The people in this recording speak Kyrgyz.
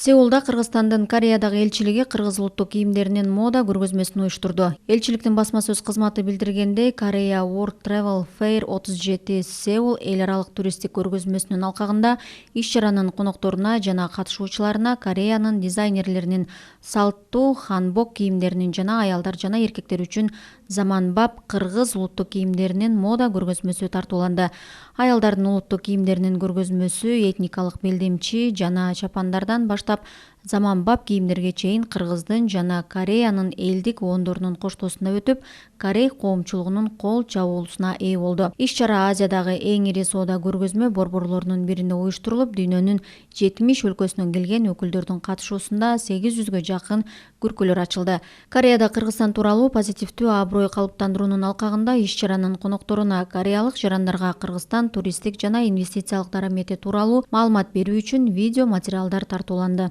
Сеулда Кыргызстандын Кореядагы элчилиги кыргыз улуттук кийимдеринин мода көргөзмөсүн уюштурду. Элчиликтин басма сөз кызматы билдиргендей, Korea World Travel Fair 37 Сеул эл аралык туристтик көргөзмөсүнүн алкагында иш-чаранын конокторуна жана катышуучуларына Кореянын дизайнерлеринин салттуу ханбок кийимдеринин жана аялдар жана эркектер үчүн заманбап кыргыз улуттук кийимдеринин мода көргөзмөсү тартууланды. Аялдардын улуттук кийимдеринин көргөзмөсү этникалык белдемчи жана чапандардан баштап заманбап кийимдерге чейин Кыргыздын жана Кореянын элдик оондорунун коштоосунда өтүп, Корей коомчулугунун кол чабуулусуна ээ болду. Иш-чара Азиядагы эң ири соода көргөзмө борборлорунун биринде уюштурулуп, дүйнөнүн 70 өлкөсүнөн келген өкүлдөрдүн катышуусунда 800гө жакын күркөлөр ачылды. Кореяда Кыргызстан тууралуу позитивдүү аброй калыптандыруунун алкагында иш-чаранын конокторуна кореялык жарандарга Кыргызстан туристтик жана инвестициялык дарамети тууралуу маалымат берүү үчүн видео материалдар тартууланды.